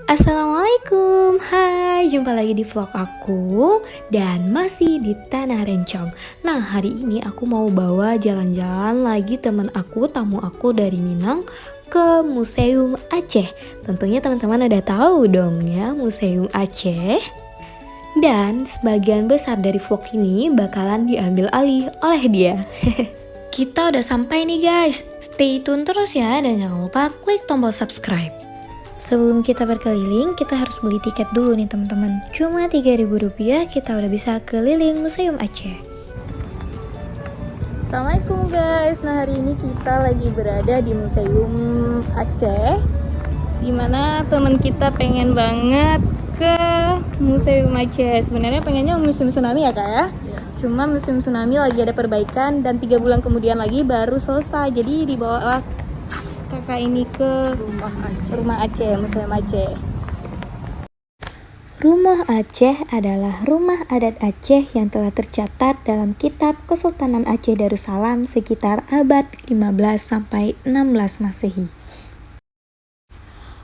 Assalamualaikum, hai, jumpa lagi di vlog aku dan masih di Tanah Rencong. Nah, hari ini aku mau bawa jalan-jalan lagi tamu aku dari Minang ke Museum Aceh. Tentunya teman-teman udah tahu dong ya Museum Aceh. Dan sebagian besar dari vlog ini bakalan diambil alih oleh dia. Kita udah sampai nih guys, stay tune terus ya dan jangan lupa klik tombol subscribe. Sebelum kita berkeliling, kita harus beli tiket dulu nih teman-teman. Cuma Rp3.000 kita udah bisa keliling Museum Aceh. Assalamualaikum guys. Nah, hari ini kita lagi berada di Museum Aceh, dimana teman kita pengen banget ke Museum Aceh. Sebenarnya pengennya musim tsunami ya kak ya? Cuma musim tsunami lagi ada perbaikan dan 3 bulan kemudian lagi baru selesai. Jadi dibawalah kakak ini ke rumah Aceh, Museum Aceh. Rumah Aceh adalah rumah adat Aceh yang telah tercatat dalam kitab Kesultanan Aceh Darussalam sekitar abad 15 sampai 16 Masehi.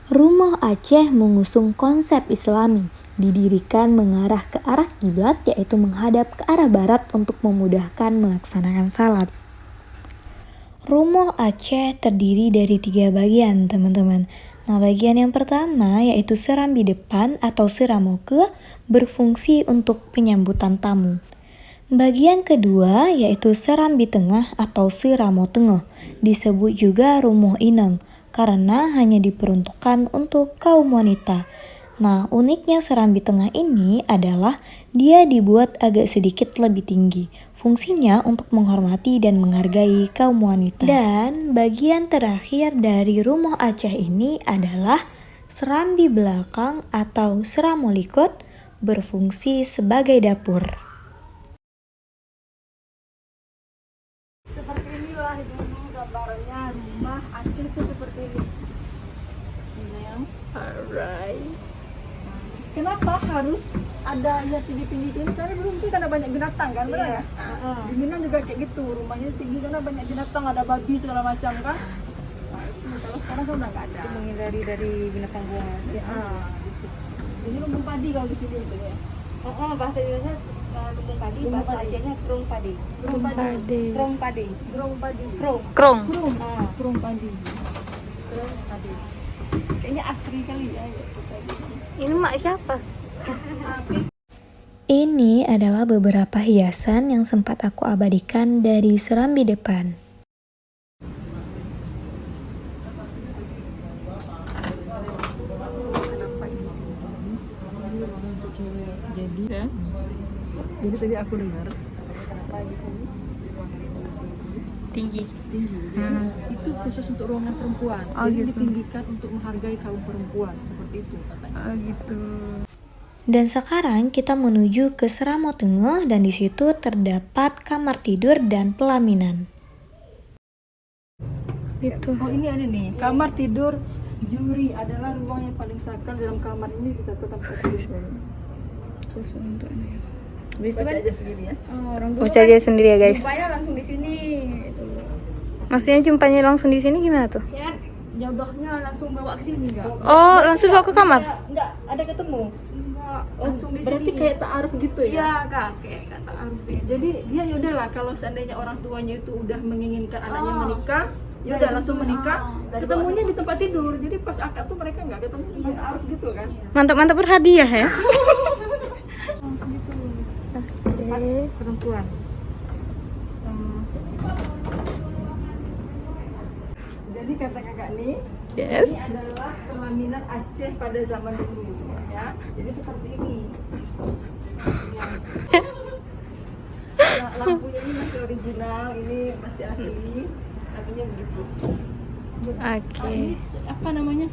Rumah Aceh mengusung konsep Islami, didirikan mengarah ke arah kiblat yaitu menghadap ke arah barat untuk memudahkan melaksanakan salat. Rumah Aceh terdiri dari 3 bagian, teman-teman. Nah, bagian yang pertama yaitu serambi depan atau seramoke berfungsi untuk penyambutan tamu. Bagian kedua yaitu serambi tengah atau seramo tengah, disebut juga rumah inang karena hanya diperuntukkan untuk kaum wanita. Nah, uniknya serambi tengah ini adalah dia dibuat agak sedikit lebih tinggi. Fungsinya untuk menghormati dan menghargai kaum wanita. Dan bagian terakhir dari rumah Aceh ini adalah serambi belakang atau seramolikot berfungsi sebagai dapur. Seperti inilah dulu gambarannya rumah Aceh itu seperti ini. Alright. Kenapa harus ada yang tinggi-tinggi ini? Karena belum itu karena banyak binatang kan, benar ya? Di Minang juga kayak gitu, rumahnya tinggi karena banyak binatang, ada babi segala macam kan. Nah, itu kalau sekarang kan udah nggak ada. Itu menghindari dari binatang buas. Ya, gitu. Ini lumbung padi kalau di sini itu ya. Bahasa Indonesia lumbung padi, Lumbung bahasa padi. Acehnya kerung padi. Kerung padi. Kerung padi. Kerung padi. Kerung. Krong. Kerung. Kerung padi. Kerung padi. Kayaknya asri kali ya. Ini mak siapa? Ini adalah beberapa hiasan yang sempat aku abadikan dari serambi depan. Kenapa ini ruang untuk cewek? Jadi tadi aku dengar kenapa di sini Tinggi. tinggi. Jadi itu khusus untuk ruangan perempuan. Oh, Jadi gitu. ditinggikan untuk menghargai kaum perempuan seperti itu katanya. Gitu. Dan sekarang kita menuju ke Seramo Tengah dan di situ terdapat kamar tidur dan pelaminan. Itu. Oh, ini ada nih, kamar tidur juri adalah ruang yang paling sakral. Dalam kamar ini kita tetap tidur. Khusus untuk ini. Baca aja sendiri ya. Orang Baca aja sendiri ya guys. jumpanya langsung di sini. Maksudnya jumpanya langsung di sini gimana tuh? Saya jodohnya langsung bawa ke sini enggak? Oh, langsung bawa ke kamar? Enggak, ada ketemu. Enggak, Oh, langsung di berarti sini. kayak ta'aruf gitu ya? Iya, Kak, kayak kata Arfi. Jadi dia yaudahlah kalau seandainya orang tuanya itu udah menginginkan anaknya Oh. menikah, Ya, yaudah itu langsung tuh, menikah. dari Ketemunya di tempat tidur. Jadi pas akad tuh mereka nggak ketemu, cuma ta'aruf gitu kan? Mantap-mantap berhadiah ya. Tempat perempuan. Jadi kata kakak nih, Yes. ini adalah pelaminan Aceh pada zaman dulu, ya. Jadi seperti ini. Yes. Nah, lampunya ini masih original, ini masih asli. Lampunya begitu. Oke. Ini apa namanya?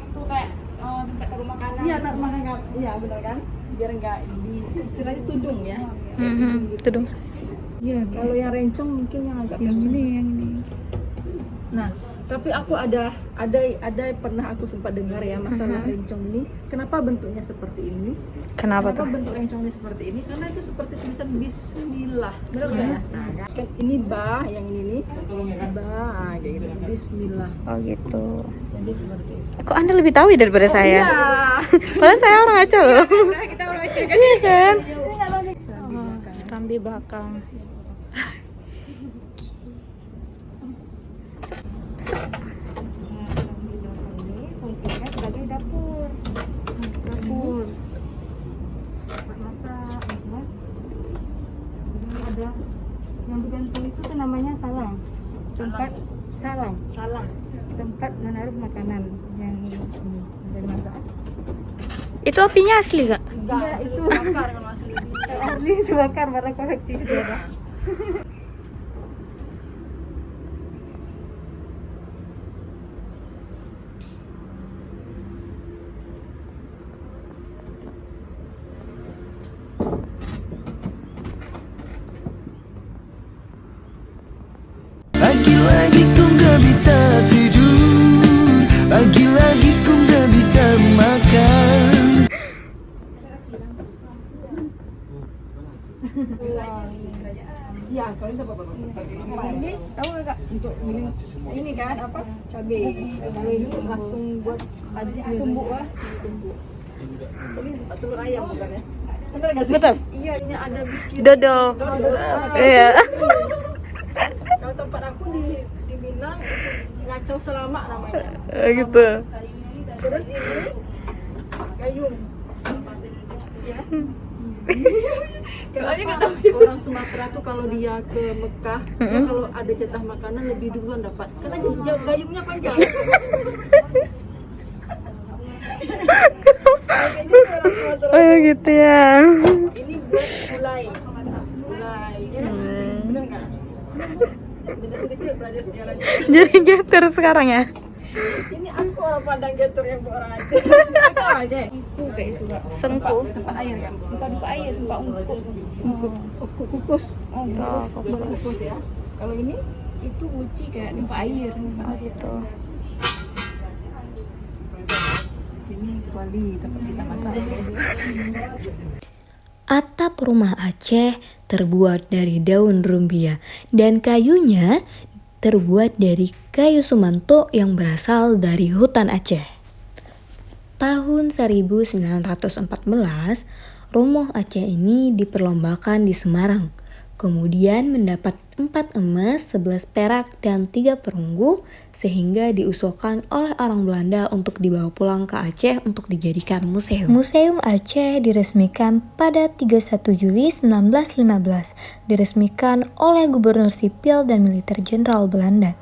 Itu kayak tempat taruh makanan. Iya, tak makan. Iya, benar kan? Biar nggak di istilahnya tudung ya. Tudung. Iya, kalau yang rencong mungkin yang agak yang ini. Nah, Tapi aku ada pernah aku sempat dengar ya masalah rencong ini. Kenapa bentuknya seperti ini? Kenapa tuh? bentuk rencongnya seperti ini? Karena itu seperti tulisan Bismillah, benar nggak ya? Nah, kan ini ba, yang ini nih ba, kayak gitu. Bismillah. Oh gitu. Jadi seperti itu. Kok Anda lebih tahu ya daripada saya? Iya. Padahal saya orang Aceh loh. Kita orang Aceh kan. Iya kan? Ini nggak tahu nih. Serambi Bakang. Ini fungsinya sebagai dapur. Dapur. Tempat masak, ya. Ini ada yang digantung itu tuh namanya salang. Tempat salang. Tempat menaruh makanan yang dari masak. Itu apinya asli gak? Enggak, itu bakar kalau asli. Asli itu bakar barang koleksi itu ada. Lagi-lagi ku gak bisa tidur, lagi-lagi ku gak bisa makan. Iya, kalau itu apa? Ini tahu nggak Kak? Untuk ini kan apa? Cabai. Kalau ini langsung buat tumbuk lah. Tumbuk. Ini telur ayam bukan ya? Bener nggak sih? Betul. Iya, ini ada bikin Dodol. Iya. Kalau tempat aku di Minang itu ngacau selama namanya. Gitu. Terus ini gayung. Ya. Soalnya nggak tahu orang Sumatera tuh kalau dia ke Mekah, dia kalau ada jatah makanan lebih duluan dapat. Karena gayungnya panjang. Kayak gitu orang Sumatera. Oh gitu ya. Ini buat gulai, ya kan? Bener nggak? Beda sedikit belajar sejarahnya. Jadi geter sekarang ya. Ini aku orang Padang Getur yang buat orang Aceh. Kita orang Aceh. Itu kayak itu Kak. Sengku. Tempat air kan? Bukan tempat air, tempat ungkuk. Kukus. Oh, Kukus ya. Kalau ini itu uci kayak tempat air. Oh gitu. ini kuali tempat kita masak. Atap rumah Aceh terbuat dari daun rumbia dan kayunya terbuat dari kayu sumanto yang berasal dari hutan Aceh. Tahun 1914, Rumah Aceh ini diperlombakan di Semarang. Kemudian mendapat 4 emas, 11 perak, dan 3 perunggu sehingga diusulkan oleh orang Belanda untuk dibawa pulang ke Aceh untuk dijadikan museum. Museum Aceh diresmikan pada 31 Juli 1915, diresmikan oleh Gubernur Sipil dan Militer Jenderal Belanda.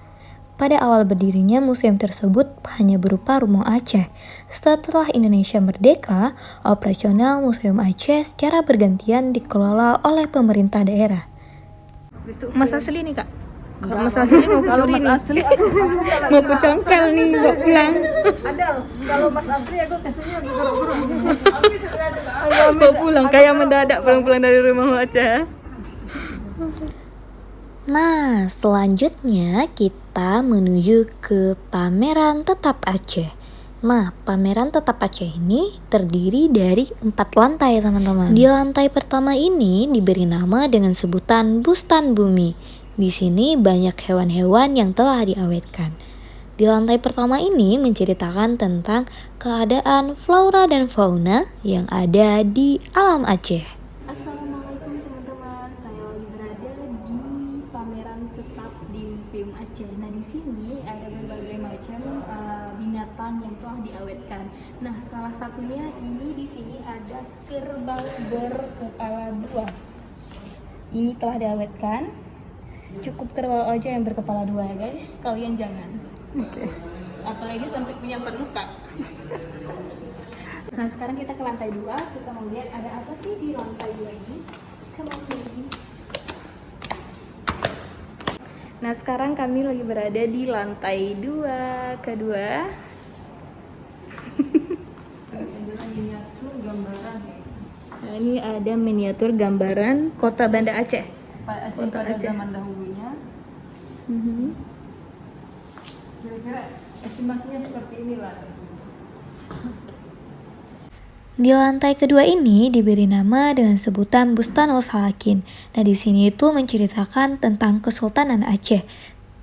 Pada awal berdirinya museum tersebut hanya berupa rumah Aceh. Setelah Indonesia merdeka, operasional Museum Aceh secara bergantian dikelola oleh pemerintah daerah. Mas asli nih Kak? Kalau Mas asli mau Kalau curi Mas nih. asli aku Mau kucongkel nih, bawa pulang. Ada. Kalau Mas asli aku kesini aku buru-buru. Bawa pulang, kayak mendadak pulang-pulang dari rumah Aceh. Nah, selanjutnya kita menuju ke pameran Tetap Aceh. Nah, pameran Tetap Aceh ini terdiri dari 4 lantai, teman-teman. Di lantai pertama ini diberi nama dengan sebutan Bustan Bumi. Di sini banyak hewan-hewan yang telah diawetkan. Di lantai pertama ini menceritakan tentang keadaan flora dan fauna yang ada di alam Aceh. Assalamualaikum teman-teman, saya lagi berada di pameran Tetap di Museum Aceh. Nah, di sini ada berbagai macam binatang yang telah diawetkan. Nah, salah satunya ini di sini ada kerbau berkepala 2. Ini telah diawetkan. Cukup kerbau aja yang berkepala 2 ya guys, kalian jangan. Oke. Apalagi sampai punya 4 muka. Nah, sekarang kita ke lantai 2, kita mau lihat ada apa sih di lantai 2 ini. Nah, sekarang kami lagi berada di lantai 2, kedua. Miniatur gambaran. Nah, ini ada miniatur gambaran kota Banda Aceh. Aceh Kota pada Aceh. zaman dahulunya. Kira-kira kira estimasinya seperti inilah. Di lantai kedua ini diberi nama dengan sebutan Bustanul Salakin. Nah, di sini itu menceritakan tentang Kesultanan Aceh,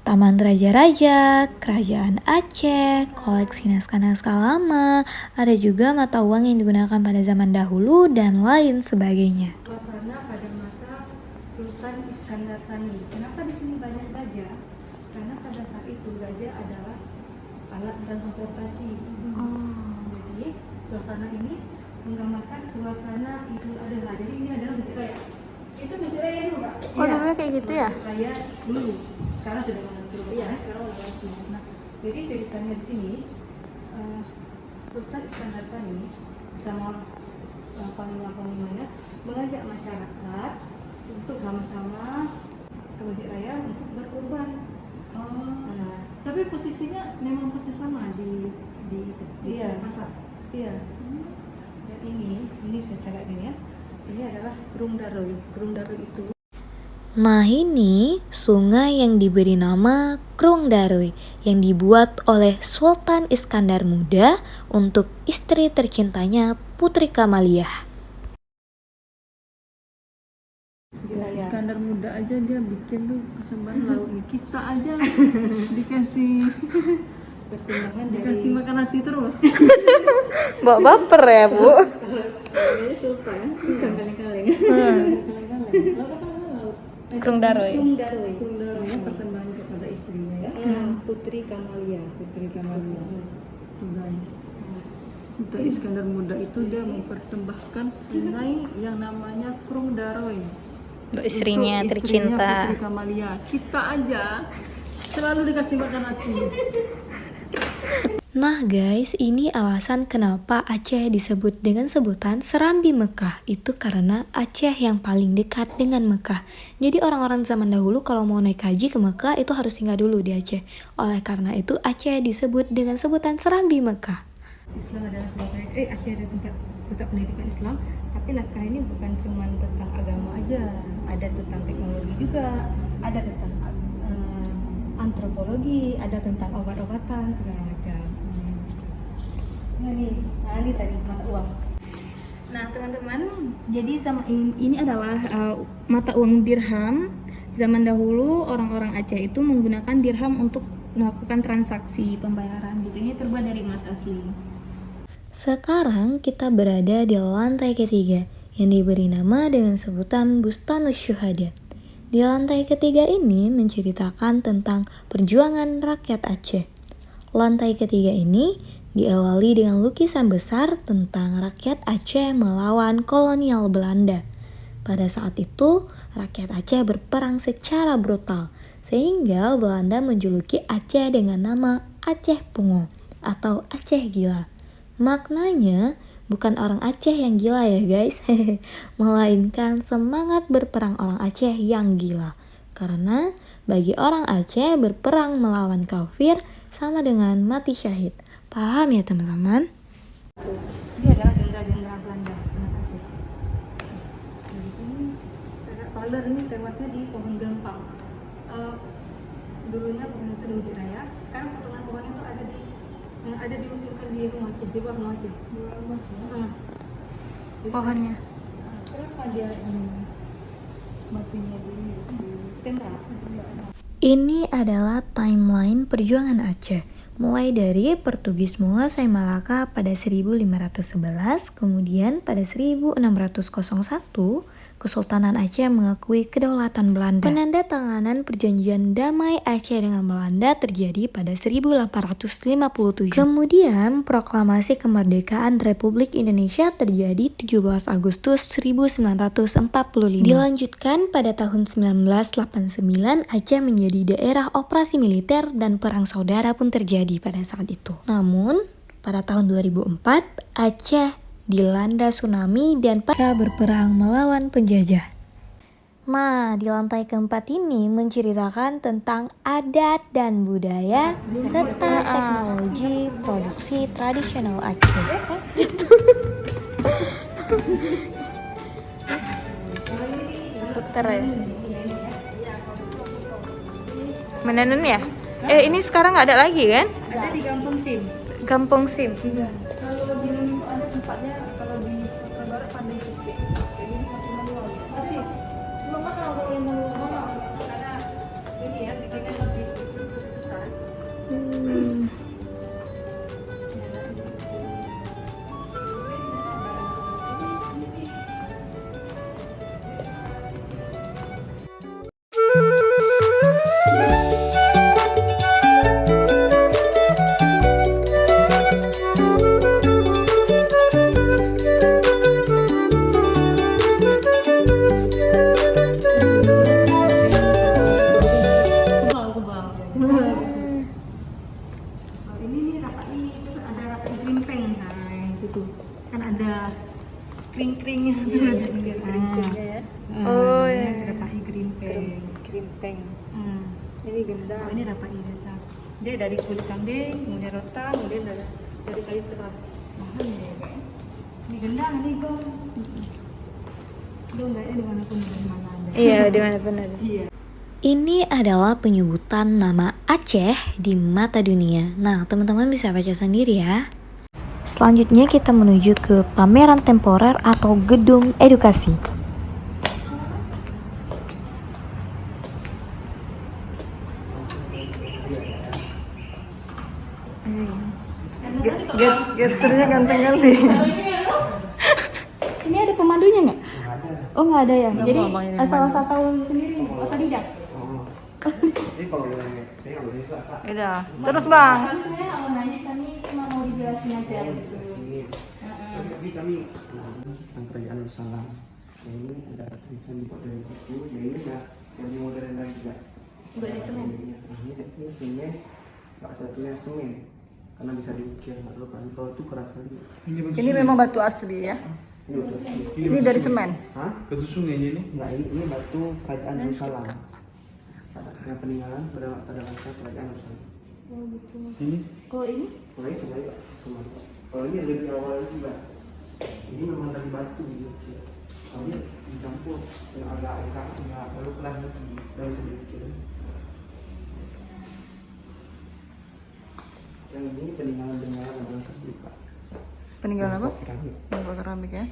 Taman Raja-Raja, Kerajaan Aceh, koleksi naskah-naskah lama, ada juga mata uang yang digunakan pada zaman dahulu, dan lain sebagainya. Suasana pada masa Sultan Iskandar Sani. Kenapa di sini banyak gajah? Karena pada saat itu gajah adalah alat transportasi. Jadi suasana ini menggambarkan suasana Idul Adha. Jadi ini adalah masjid raya. Itu masih raya dulu, Kak? Oh, dulunya kayak gitu ya? Masjid raya dulu. Sekarang sudah menentu. Iya, sekarang udah ganti. Nah, jadi ceritanya di sini Sultan Iskandar Sani sama panglima-panglimanya mengajak masyarakat untuk sama-sama ke masjid raya untuk berkurban. Nah, Tapi posisinya memang persis sama di Iya. pasar. iya. Dan ini saya lihat ini ya. Ini adalah Krung Daroy. Krung Daroy itu Nah, ini sungai yang diberi nama Krung Daroy yang dibuat oleh Sultan Iskandar Muda untuk istri tercintanya Putri Kamaliyah. Jiraya. Iskandar Muda aja dia bikin tuh persembahan lauknya. Kita aja dikasih makan hati terus. Bawa baper ya, Bu. Ini Sultan kan bukan kaleng-kaleng. Krung Daroy. Krung Daroy. Ini persembahan kepada istrinya ya. Putri Kamalia. Putri Kamalia. Tuh guys. Sultan Iskandar Muda itu dia mempersembahkan sungai yang namanya Krung Daroy. Untuk Istrinya Putri Kamalia. Kita aja selalu dikasih makan hati. Nah guys, ini alasan kenapa Aceh disebut dengan sebutan Serambi Mekah. Itu karena Aceh yang paling dekat dengan Mekah. Jadi orang-orang zaman dahulu kalau mau naik haji ke Mekah itu harus singgah dulu di Aceh. Oleh karena itu Aceh disebut dengan sebutan Serambi Mekah. Islam adalah sebagai Aceh ada tempat pusat pendidikan Islam, tapi naskah ini bukan cuma tentang agama aja, ada tentang teknologi juga, ada tentang antropologi, ada tentang obat-obatan segala macam. Nah ini tadi mata uang. Nah teman-teman, jadi ini adalah mata uang dirham. Zaman dahulu orang-orang Aceh itu menggunakan dirham untuk melakukan transaksi pembayaran gitu. Ini terbuat dari emas asli. Sekarang kita berada di lantai ketiga yang diberi nama dengan sebutan Bustanus Syuhada. Di lantai ketiga ini menceritakan tentang perjuangan rakyat Aceh. Lantai ketiga ini diawali dengan lukisan besar tentang rakyat Aceh melawan kolonial Belanda. Pada saat itu, rakyat Aceh berperang secara brutal, sehingga Belanda menjuluki Aceh dengan nama Aceh Pungo atau Aceh Gila. Maknanya, bukan orang Aceh yang gila ya guys, melainkan semangat berperang orang Aceh yang gila. Karena bagi orang Aceh berperang melawan kafir sama dengan mati syahid. Paham ya teman-teman? Ini adalah jenderal-jenderal Belanda. Di sini ada Paler ini tewasnya di pohon gempang. Dulunya pohon itu di Masjid Raya, sekarang potongan pohonnya itu ada diusulkan di rumah Aceh, di bawah rumah Aceh. Pohonnya. Kenapa dia matinya di Tembak. Ini adalah timeline perjuangan Aceh. Mulai dari Portugis menguasai Malaka pada 1511, kemudian pada 1601, Kesultanan Aceh mengakui kedaulatan Belanda. Penandatanganan perjanjian damai Aceh dengan Belanda terjadi pada 1857. Kemudian proklamasi kemerdekaan Republik Indonesia terjadi 17 Agustus 1945. Dilanjutkan pada tahun 1989, Aceh menjadi daerah operasi militer dan perang saudara pun terjadi pada saat itu. Namun, pada tahun 2004, Aceh dilanda tsunami dan berperang melawan penjajah. Nah, di lantai keempat ini menceritakan tentang adat dan budaya serta teknologi produksi tradisional Aceh. Dokter ya? Menenun ya? Ini sekarang nggak ada lagi kan? Ada di Kampung Sim. Kampung Sim. Kalau di ini tuh ada tempatnya, kalau di Sumatera Barat Pandai Sike. Ini masih manual. Masih. Belum mahal kalau yang manual. Karena ini ya bikinnya lebih susah. Kebal. Oh, ini nih rapai, terus ada rapai grimpeng. Nah, yang itu kan ada kring-kringnya tuh ada lihat. Oh, ya. ya. Rapai grimpeng. Krimpeng. Hmm. Ini gendang. Kalau ini rapai biasa. Dia dari kulit kambing, kemudian rotan, kemudian dari kayu keras. Mahal ya kayaknya. Ini gendang nih gong. Gong nggak ya dimanapun dari mana ada. Iya, di mana benar. Iya. Ini adalah penyebutan nama Aceh di mata dunia. Nah, teman-teman bisa baca sendiri ya. Selanjutnya kita menuju ke pameran temporer atau gedung edukasi. Gesternya ganteng kali. Ini ada pemandunya nggak? Oh, nggak ada ya. Jadi apa ini asal-asal tahu sendiri. Otodidak. Ini kalau yang bisa kak. Udah. Terus bang. Kami sebenarnya mau nanya, kami cuma mau dijelasin aja gitu. Tapi kami tentang kerajaan Darussalam. Ya ini ada tulisan dibuat dari buku. Ya ini ya lebih modern lagi ya. Dari semen. Ini semen. Pak satunya semen. Karena bisa diukir nggak perlu kan. Kalau itu keras sekali. Ini memang batu asli ya. Ini batu asli. Ini dari semen. Hah? Batu sungai ini? Enggak, ini batu kerajaan Darussalam. Yang peninggalan pada masa kerajaan Darussalam. Ini? Kalau ini? Kalau ini sama juga, sama. Kalau ini lebih awal lagi Pak. Ini memang dari batu gitu. Kalau ini dicampur yang agak lalu kelas lagi dari sedikit. Yang ini peninggalan bangsa dulu Pak. Peninggalan apa? Mangkok keramik. Mangkok keramik ya.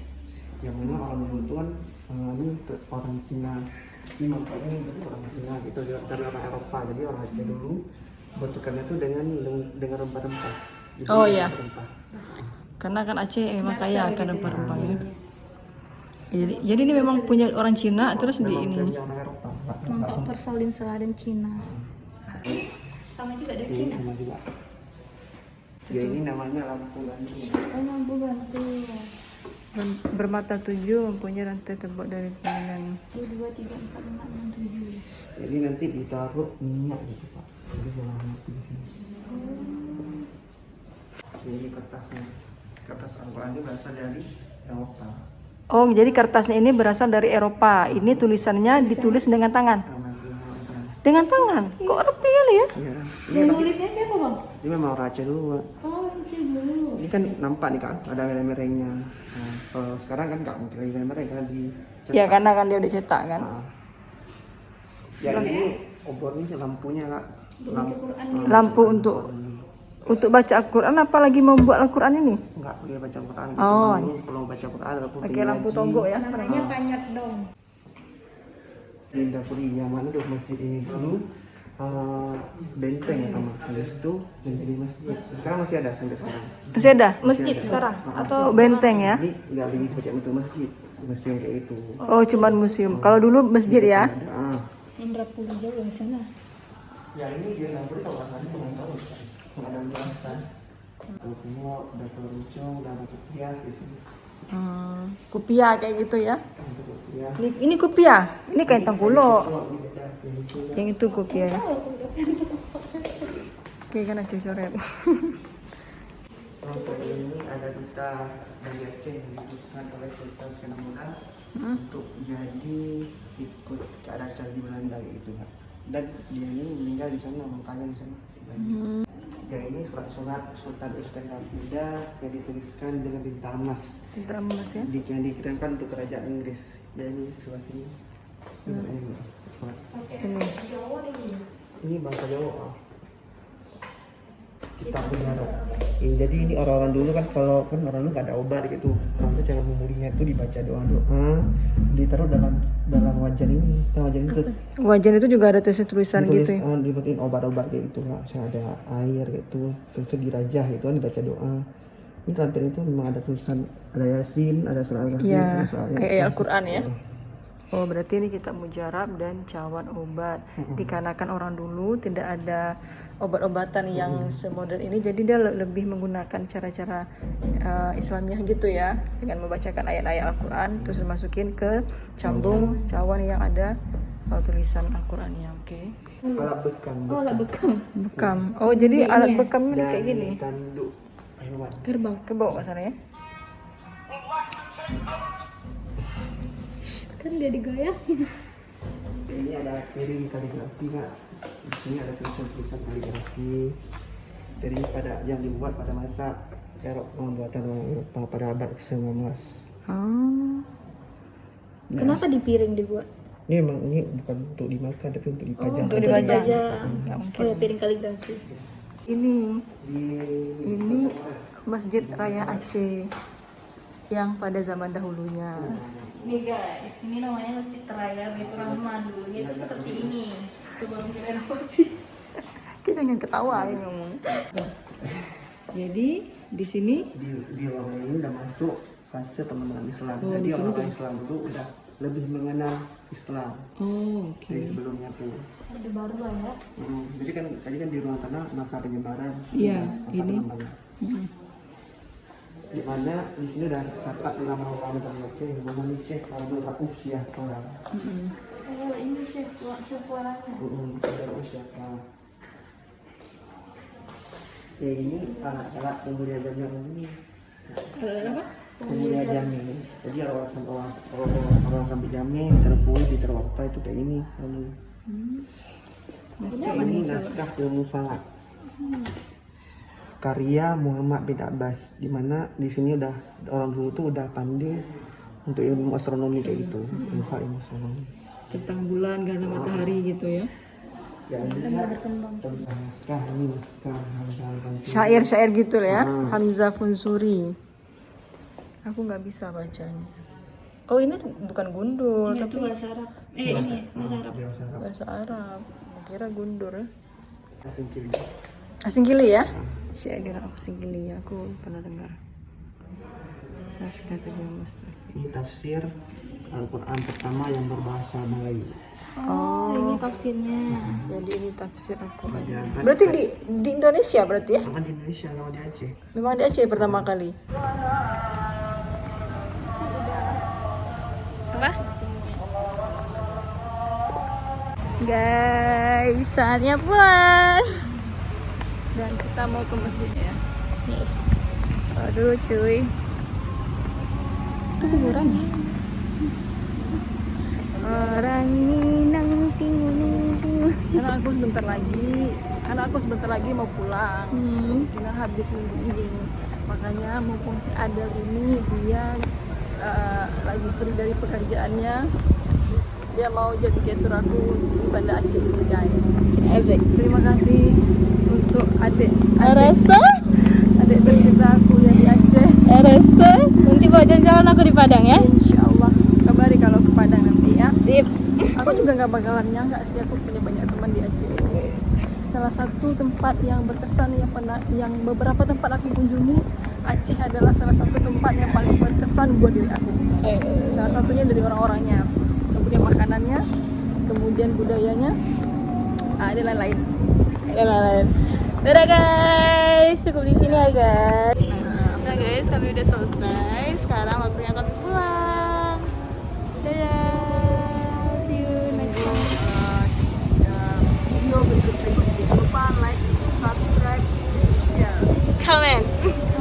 Yang mana orang dulu kan ini orang Cina. Ini mangkoknya dari orang Cina gitu, dari orang Eropa. Jadi orang Aceh dulu bentukannya tuh dengan rempah-rempah. Jadi Oh, iya. rempah. Karena kan Aceh memang kaya akan rempah-rempahnya. Jadi ini memang punya orang Cina terus di Memang ini. punya orang Eropa. Nggak Mangkok semua. persalin selada Cina. Sama juga dari Ini Cina. sama juga. Ya ini namanya lampu gantung. Oh, mampu bantu. Bermata 7 mempunyai rantai terbuat dari pinggiran. 1, 2, 3, 4, 5, 6, 7. Jadi nanti ditaruh minyak gitu Pak. Jadi jangan mati di sini. Jadi kertasnya, kertas Al-Quran ini berasal dari Eropa. Oh, jadi kertasnya ini berasal dari Eropa. Ini tulisannya ditulis dengan tangan. Dengan tangan? Kok rapi kali ya? Iya. Ini Yang tapi nulisnya siapa, Bang? ini memang orang Aceh dulu Pak. Oh, itu dulu. Ini kan nampak nih Kak, ada merah-merahnya. Nah, kalau sekarang kan nggak mungkin lagi merah karena di Ya karena kan dia udah cetak kan. Nah. Ya ini obor ini lampunya Kak. Lampu untuk baca Al-Quran, apalagi membuat Al-Quran ini? Enggak boleh baca Quran gitu. Oh, Dulu kalau baca Quran aku Pakai lampu tonggok ya. Namanya Kanyat Dong. Di Dapuri yang mana dulu masjid ini dulu benteng pertama, habis itu menjadi masjid. Sekarang masih ada sampai sekarang. Masih ada? Masjid sekarang atau Benteng ya? Ini nggak lagi dipakai untuk masjid, museum kayak itu. Oh, cuman museum. Kalau dulu masjid ya? Ada. Indra Puri jauh di sana. Ya ini dia Dapuri kalau asalnya kurang tahu. Nggak ada penjelasan. Kalau semua udah teruncung, udah ada kopiah di sini. Kupiah kayak gitu ya? Untuk kopiah. Ini kupiah? Ini kayak tengkulo. Oh, ini beda. Yang itu Yang itu kupiah ya? Oke, kan Aceh coret. Terus ini ada duta dari Aceh yang diputuskan oleh Sultan Skandar Muda untuk jadi ikut ke acara di Belanda gitu Kak. Dan dia ini meninggal di sana, makanya di sana. Ya ini surat-surat Sultan Iskandar Muda yang dituliskan dengan bintang emas Tidak emas ya? yang dikirimkan untuk kerajaan Inggris. Ya ini surat sini. Ini surat. Ini. Ini bangsa Jawa. kita pelihara. Jadi ini orang-orang dulu kan, kalau kan orang dulu nggak ada obat gitu, orang tuh cara memulihnya itu dibaca doa-doa, ditaruh dalam wajan ini. Nah, wajan itu Wajan itu juga ada tulisan-tulisan ditulis, gitu ya. dibuatin obat-obat kayak gitu, nggak misalnya ada air gitu, terus dirajah gitu kan, dibaca doa. Ini lampion itu memang ada tulisan, ada Yasin, ada surat Al-Kahfi, Iya, ada surat ayat Al-Quran ya. Oh, berarti ini kitab mujarab dan cawan obat. Dikarenakan orang dulu tidak ada obat-obatan yang semodern ini, jadi dia lebih menggunakan cara-cara Islamiah gitu ya, dengan membacakan ayat-ayat Al-Quran terus dimasukin ke cambung cawan yang ada tulisan Al-Qurannya. Oke. alat bekam, Oh, alat bekam. Bekam. Oh, jadi alat bekam ini kayak dari gini. tanduk hewan. Kerbau. Kebawa ke sana ya. Kan dia digoyang. Ini ada piring kaligrafi nggak? Di sini ada tulisan-tulisan kaligrafi pada yang dibuat pada masa buatan orang Eropa pada abad ke-19. Oh. Kenapa di piring dibuat? Ini memang ini bukan untuk dimakan tapi untuk dipajang. untuk dipajang. Oh ya, piring kaligrafi. Ini Di ini Masjid Raya Aceh yang pada zaman dahulunya. Nih guys, ini namanya Masjid Raya Baitur Rahman. Dulunya itu seperti ini sebelum direnovasi. Kita jangan ketawa ini ngomong. Jadi di sini di ruangan ini udah masuk fase pengembangan Islam. Oh, Jadi di sini orang Islam dulu udah lebih mengenal Islam oke. dari sebelumnya tuh. Ada baru lah ya. Jadi kan tadi kan di ruang tanah masa penyebaran, Iya, masa ini. pengembangan. Di mana di sini udah kata ulama ulama dari Aceh yang namanya Syekh Abdul Rauf Syihah. Oh, ini chef suaranya. Abdul Rauf Syihah. Ya ini alat-alat pemulia jami ini. Alat apa? Pemulia jami. Jadi orang sampai jami ditaruh ditaruh apa itu kayak ini. Ini naskah ilmu falak. Karya Muhammad bin Abbas, di mana di sini udah orang dulu tuh udah pandai untuk ilmu astronomi kayak gitu, ilmu astronomi. Tentang bulan, gerhana matahari gitu ya. Yang lihat tentang naskah ini naskah Hamzah. Syair-syair gitu ya. Hamzah Funsuri. Aku nggak bisa bacanya. Oh, ini bukan gundul, Itu tapi bahasa Arab. Ini bahasa Arab. Bahasa Arab. bahasa Arab. Kira gundur ya. Asing kiri. Asing Gili ya? Syair Asing Gili, aku pernah dengar. Naskah Tujuh Mustaqim. Ini tafsir Al-Quran pertama yang berbahasa Melayu. Oh, ini tafsirnya. Jadi ini tafsir aku. Pada abad Berarti di Indonesia berarti ya? di Indonesia sama di Aceh. Memang di Aceh pertama kali. Apa? Guys, saatnya pulang. Dan kita mau ke masjid ya. Yes. Aduh, cuy. Itu kuburan ya? Orang Minang Timur. Karena aku sebentar lagi mau pulang. Karena habis minggu ini. Makanya mumpung si Adel ini dia lagi free dari pekerjaannya, dia mau jadi gator aku di Banda Aceh ini guys. Asik. Terima kasih untuk adik Rasa? tercinta aku yang di Aceh. Rasa? Nanti bawa jalan-jalan aku di Padang ya. Insya Allah kabari kalau ke Padang nanti ya. Sip. Aku juga nggak bakalan nyangka sih aku punya banyak teman di Aceh. Salah satu tempat yang berkesan yang beberapa tempat aku kunjungi, Aceh adalah salah satu tempat yang paling berkesan buat diri aku. Salah satunya dari orang-orangnya, kemudian makanannya, kemudian budayanya, ada lain-lain. Dadah guys, cukup di sini ya guys. Nah guys, kami udah selesai. Sekarang waktunya kami